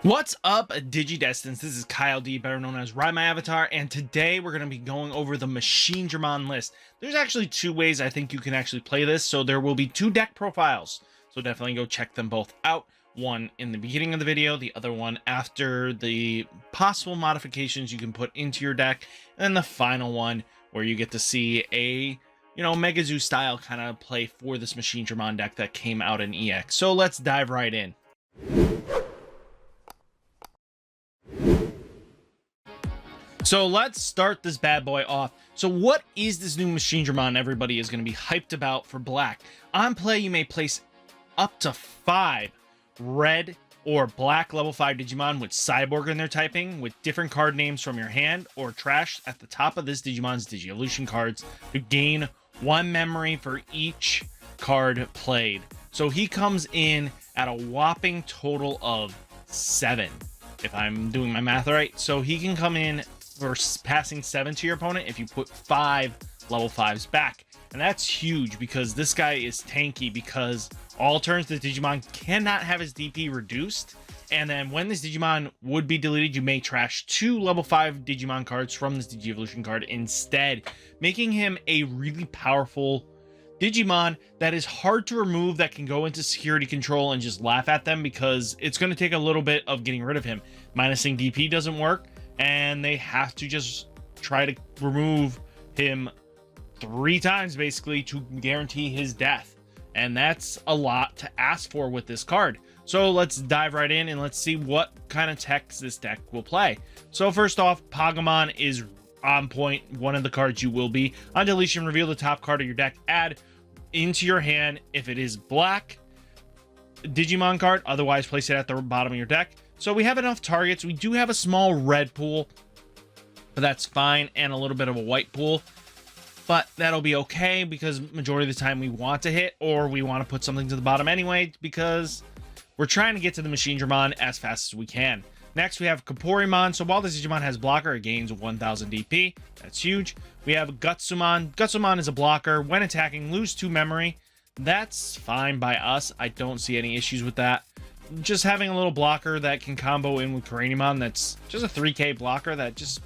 What's up, Digidestins? This is Kyle D, better known as Ridemyavatar, and today we're going to be going over the Machinedramon list. There's actually two ways I think you can actually play this, so there will be two deck profiles, so definitely go check them both out. One in the beginning of the video, the other one after the possible modifications you can put into your deck, and then the final one where you get to see a Mega Zoo style kind of play for this Machinedramon deck that came out in EX. So let's dive right in. So let's start this bad boy off. So what is this new Machinedramon everybody is going to be hyped about for black? On play, you may place up to 5 red or black level 5 Digimon with Cyborg in their typing with different card names from your hand or trash at the top of this Digimon's Digi-Evolution cards to gain 1 memory for each card played. So he comes in at a whopping total of 7, if I'm doing my math right. So he can come in for passing 7 to your opponent if you put 5 level 5s back. And that's huge because this guy is tanky because all turns the Digimon cannot have his DP reduced. And then when this Digimon would be deleted, you may trash 2 level 5 Digimon cards from this Digi-Evolution card instead, making him a really powerful Digimon that is hard to remove, that can go into security control and just laugh at them because it's going to take a little bit of getting rid of him. Minusing DP doesn't work, and they have to just try to remove him 3 times basically to guarantee his death, and that's a lot to ask for with this card. So let's dive right in and let's see what kind of techs this deck will play. So first off, Pagamon is on point. One of the cards you will be on deletion, reveal the top card of your deck, add into your hand if it is black Digimon card, otherwise place it at the bottom of your deck. So we have enough targets. We do have a small red pool, but that's fine, and a little bit of a white pool, but that'll be okay because majority of the time we want to hit, or we want to put something to the bottom anyway because we're trying to get to the Machinedramon as fast as we can. Next, we have Chicharrimon. So while this Digimon has blocker, it gains 1000 DP. That's huge. We have Gutsumon. Gutsumon is a blocker. When attacking, lose 2 memory. That's fine by us. I don't see any issues with that. Just having a little blocker that can combo in with Tyranimon, that's just a 3k blocker that just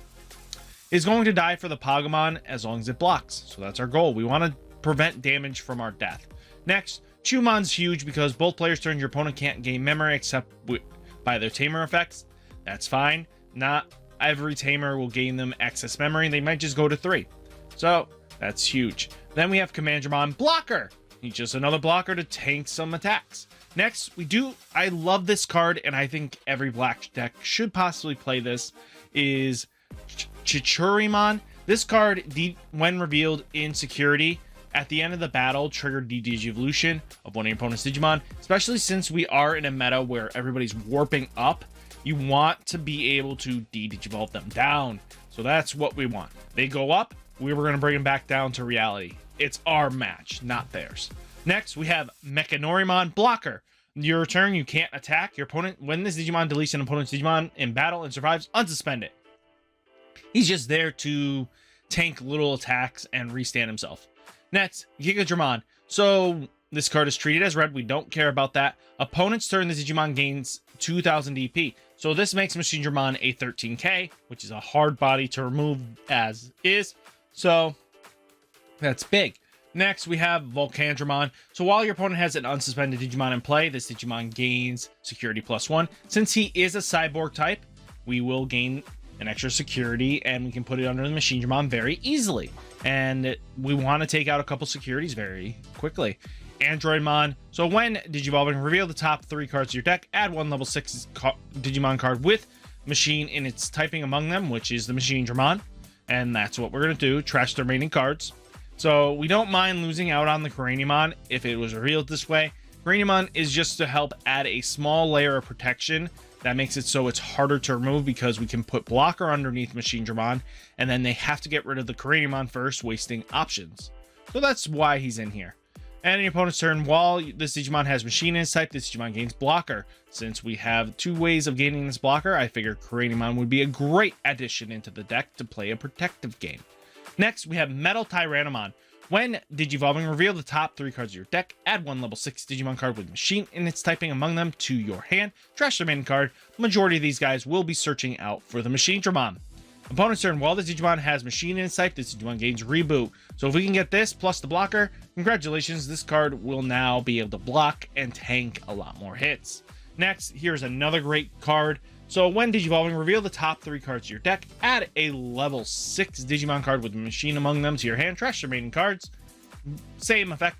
is going to die for the Pagamon as long as it blocks. So that's our goal. We want to prevent damage from our death. Next, Chumon's huge because both players' turns your opponent can't gain memory except by their tamer effects. That's fine. Not every tamer will gain them excess memory. They might just go to 3. So that's huge. Then we have Commandramon Blocker. He's just another blocker to tank some attacks. Next, I love this card, and I think every black deck should possibly play this, is Chicharrimon. This card, when revealed in security, at the end of the battle, triggered the Digi-Evolution of one of your opponent's Digimon, especially since we are in a meta where everybody's warping up. You want to be able to de-Digivolve them down. So that's what we want. They go up, we were going to bring them back down to reality. It's our match, not theirs. Next, we have Mechanoremon Blocker. Your turn, you can't attack your opponent. When this Digimon deletes an opponent's Digimon in battle and survives, unsuspend it. He's just there to tank little attacks and restand himself. Next, Chicharrimon. So this card is treated as red. We don't care about that. Opponent's turn, the Digimon gains 2000 DP. So this makes Machinedramon a 13k, which is a hard body to remove as is. So that's big. Next, we have Volcandramon. So while your opponent has an unsuspended Digimon in play, this Digimon gains security +1. Since he is a cyborg type, we will gain an extra security, and we can put it under the Machinedramon very easily. And we want to take out a couple securities very quickly. Androidmon. So when Digivolving, reveal the top 3 cards of your deck, add 1 level 6 Digimon card with Machine in its typing among them, which is the Machinedramon. And that's what we're going to do, trash the remaining cards. So we don't mind losing out on the Greymon if it was revealed this way. Greymon is just to help add a small layer of protection that makes it so it's harder to remove because we can put blocker underneath Machinedramon, and then they have to get rid of the Greymon first, wasting options. So that's why he's in here. And in your opponent's turn, while this Digimon has Machine in its type, this Digimon gains Blocker. Since we have 2 ways of gaining this Blocker, I figured Chaosmon would be a great addition into the deck to play a protective game. Next, we have Metal Tyranimon. When Digivolving, reveal the top 3 cards of your deck. Add 1 level 6 Digimon card with Machine and its typing among them to your hand. Trash the remaining card. Majority of these guys will be searching out for the Machinedramon. Opponent's turn. While the Digimon has Machine in its type, this Digimon gains Reboot. So if we can get this plus the blocker, congratulations, this card will now be able to block and tank a lot more hits. Next, here's another great card. So when Digivolving, reveal the top 3 cards to your deck. Add a level 6 Digimon card with Machine among them to your hand. Trash the remaining cards. Same effect,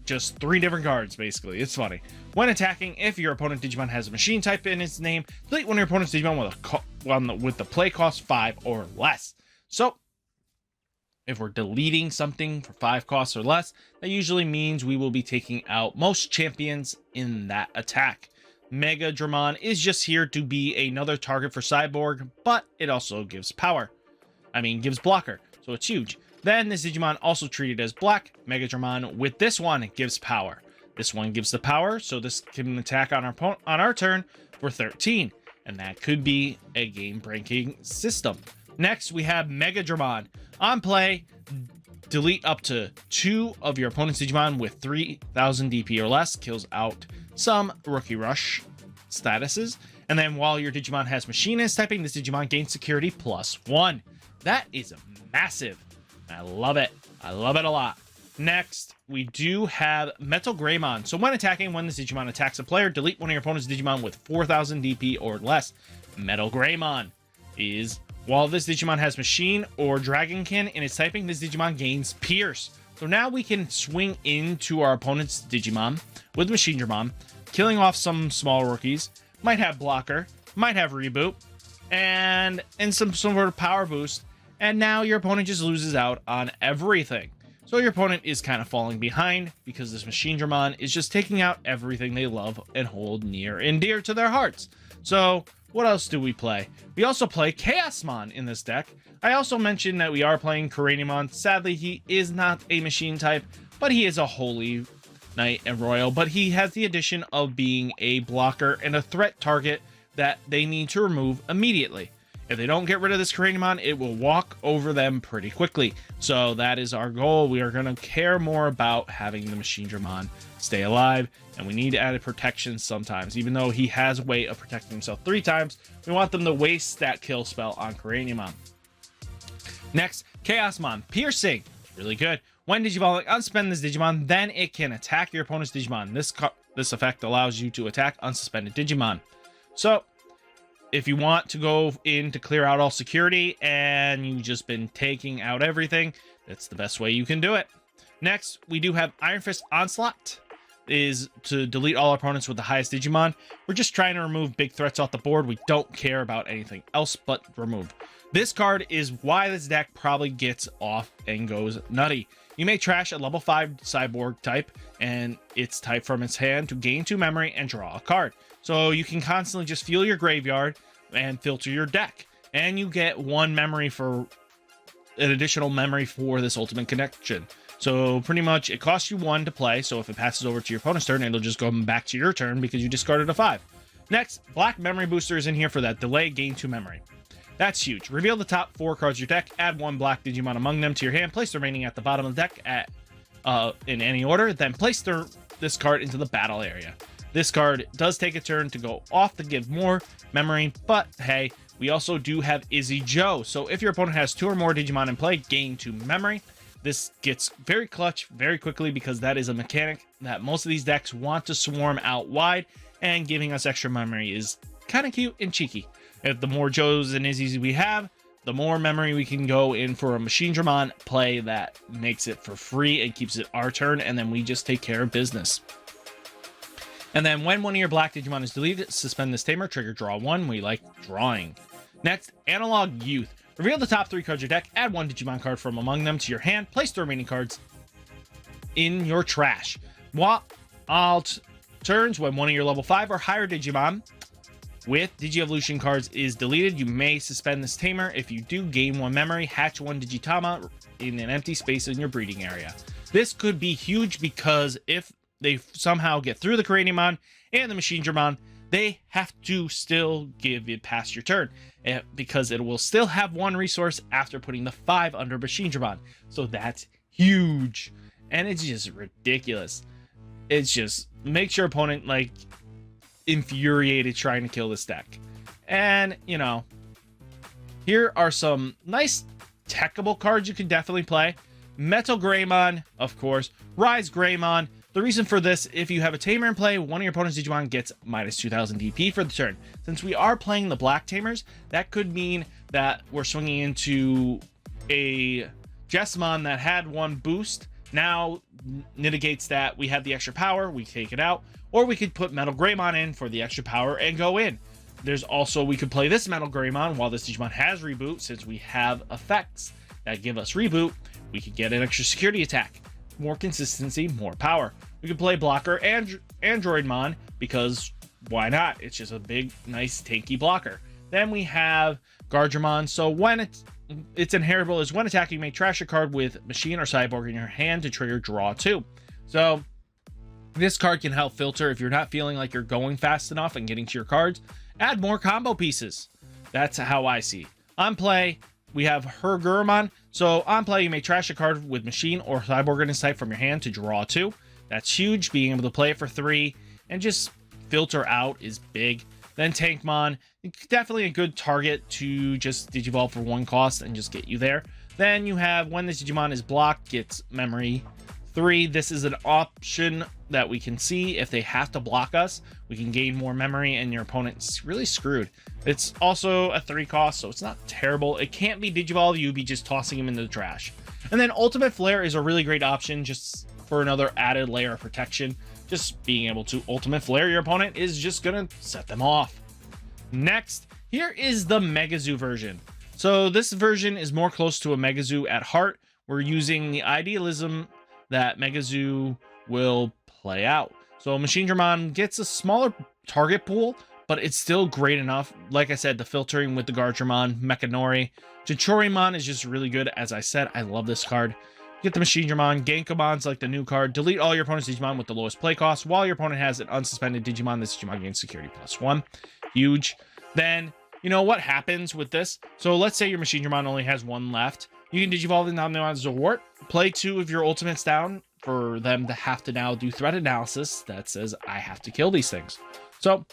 just 3 different cards, basically. It's funny. When attacking, if your opponent Digimon has a Machine type in its name, delete one of your opponent's Digimon with the play cost 5 or less. So, if we're deleting something for 5 costs or less, that usually means we will be taking out most champions in that attack. Mechanoremon is just here to be another target for Cyborg, but it also gives power. Gives blocker, so it's huge. Then this Digimon also treated as black. Mechanoremon with this one, it gives power. This one gives the power, so this can attack on our turn for 13. And that could be a game-breaking system. Next, we have Mechanoremon. On play, delete up to 2 of your opponent's Digimon with 3000 DP or less. Kills out some Rookie Rush statuses. And then while your Digimon has Machine as typing, this Digimon gains security +1. That is massive. I love it. I love it a lot. Next, we do have Metal Greymon. So when attacking, when this Digimon attacks a player, delete one of your opponent's Digimon with 4000 DP or less. Metal Greymon is, while this Digimon has Machine or Dragonkin in its typing, this Digimon gains Pierce. So now we can swing into our opponent's Digimon with Machinedramon, killing off some small rookies, might have blocker, might have reboot, and some sort of power boost. And now your opponent just loses out on everything. So your opponent is kind of falling behind because this Machinedramon is just taking out everything they love and hold near and dear to their hearts. So what else do we play? We also play Chaosmon in this deck. I also mentioned that we are playing Tyranimon. Sadly, he is not a Machine type, but he is a Holy Knight and Royal. But he has the addition of being a blocker and a threat target that they need to remove immediately. If they don't get rid of this Tyranimon, it will walk over them pretty quickly. So that is our goal. We are going to care more about having the Machinedramon stay alive, and we need added protection sometimes. Even though he has a way of protecting himself 3 times, we want them to waste that kill spell on Tyranimon. Next, Chaosmon. Piercing. Really good. When Digivolving, unsuspend this Digimon, then it can attack your opponent's Digimon. This effect allows you to attack unsuspended Digimon. So, if you want to go in to clear out all security and you've just been taking out everything, that's the best way you can do it. Next, we do have Iron Fist Onslaught, is to delete all opponents with the highest Digimon. We're just trying to remove big threats off the board. We don't care about anything else but remove. This card is why this deck probably gets off and goes nutty. You may trash a level 5 Cyborg type and its type from its hand to gain 2 memory and draw a card. So you can constantly just fuel your graveyard and filter your deck. And you get 1 memory for an additional memory for this ultimate connection. So pretty much it costs you 1 to play. So if it passes over to your opponent's turn, it'll just go back to your turn because you discarded a 5. Next, Black Memory Booster is in here for that delay, gain 2 memory. That's huge. Reveal the top 4 cards of your deck. Add 1 black Digimon among them to your hand. Place the remaining at the bottom of the deck in any order. Then place this card into the battle area. This card does take a turn to go off to give more memory, but hey, we also do have Izzy Joe. So if your opponent has 2 or more Digimon in play, gain 2 memory. This gets very clutch very quickly because that is a mechanic that most of these decks want to swarm out wide, and giving us extra memory is kind of cute and cheeky. If the more Joes and Izzy's we have, the more memory we can go in for a Machinedramon play that makes it for free and keeps it our turn, and then we just take care of business. And then when one of your black Digimon is deleted, suspend this tamer, trigger draw 1. We like drawing. Next, Analog Youth. Reveal the top 3 cards of your deck, add 1 Digimon card from among them to your hand, place the remaining cards in your trash. While alt turns, when one of your level 5 or higher Digimon with Digievolution cards is deleted, you may suspend this tamer. If you do, gain 1 memory, hatch 1 Digitama in an empty space in your breeding area. This could be huge because if they somehow get through the Tyranimon and the Machinedramon, they have to still give it past your turn because it will still have 1 resource after putting the 5 under Machinedramon. So that's huge, and it's just ridiculous. It's just makes your opponent like infuriated trying to kill this deck. And you know, here are some nice techable cards you can definitely play. Metal Greymon, of course. Rise Greymon. The reason for this, if you have a tamer in play, one of your opponent's Digimon gets minus 2000 DP for the turn. Since we are playing the black tamers, that could mean that we're swinging into a Chaosmon that had one boost. Now mitigates that. We have the extra power, we take it out. Or we could put Metal Greymon in for the extra power and go in. There's also, we could play this Metal Greymon while this Digimon has reboot. Since we have effects that give us reboot, we could get an extra security attack. More consistency, more power. We could play Blocker and Androidmon because why not? It's just a big, nice, tanky blocker. Then we have Gardramon. So when it's inheritable is when attacking, you may trash a card with Machine or Cyborg in your hand to trigger draw 2. So this card can help filter if you're not feeling like you're going fast enough and getting to your cards. Add more combo pieces. That's how I see. On play, we have Hergurumon. So on play, you may trash a card with Machine or Cyborg in its type from your hand to draw 2. That's huge. Being able to play it for 3 and just filter out is big. Then Tankmon, definitely a good target to just Digivolve for 1 cost and just get you there. Then you have when this Digimon is blocked, gets memory 3. This is an option that we can see. If they have to block us, we can gain more memory and your opponent's really screwed. It's also a 3 cost, so it's not terrible. It can't be Digivolve, you'd be just tossing him into the trash. And then Ultimate Flare is a really great option just for another added layer of protection. Just being able to Ultimate Flare your opponent is just gonna set them off. Next, here is the Megazoo version. So this version is more close to a Megazoo at heart. We're using the idealism that Megazoo will play out. So Machinedramon gets a smaller target pool, but it's still great enough. Like I said, the filtering with the Gardramon, Mechanoremon, Chicharrimon is just really good. As I said, I love this card. Get the Machinedramon, Genkomon's like the new card. Delete all your opponent's Digimon with the lowest play cost. While your opponent has an unsuspended Digimon, this Digimon gains security +1. Huge. Then, you know what happens with this? So let's say your Machinedramon only has 1 left. You can Digivolve the Tyranimon Zawart. Play 2 of your ultimates down for them to have to now do threat analysis that says, I have to kill these things. So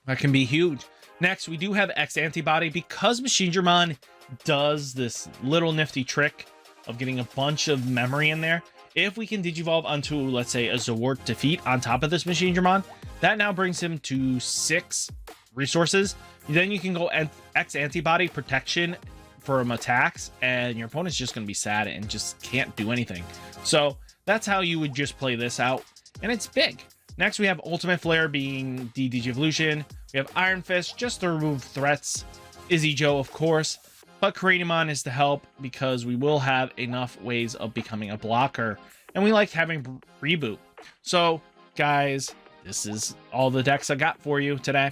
that can be huge. Next, we do have X Antibody. Because Machinedramon does this little nifty trick of getting a bunch of memory in there, if we can Digivolve onto, let's say, a Zawart defeat on top of this Machinedramon, that now brings him to 6 resources. Then you can go X Antibody Protection from attacks, and your opponent's just going to be sad and just can't do anything. So that's how you would just play this out, and it's big. Next, we have Ultimate Flare being the Digivolution. We have Iron Fist just to remove threats. Izzy Joe, of course. But Tyranimon is to help because we will have enough ways of becoming a blocker. And we like having reboot. So, guys, this is all the decks I got for you today.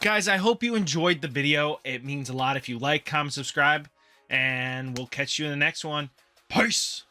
Guys, I hope you enjoyed the video. It means a lot if you like, comment, subscribe. And we'll catch you in the next one. Peace!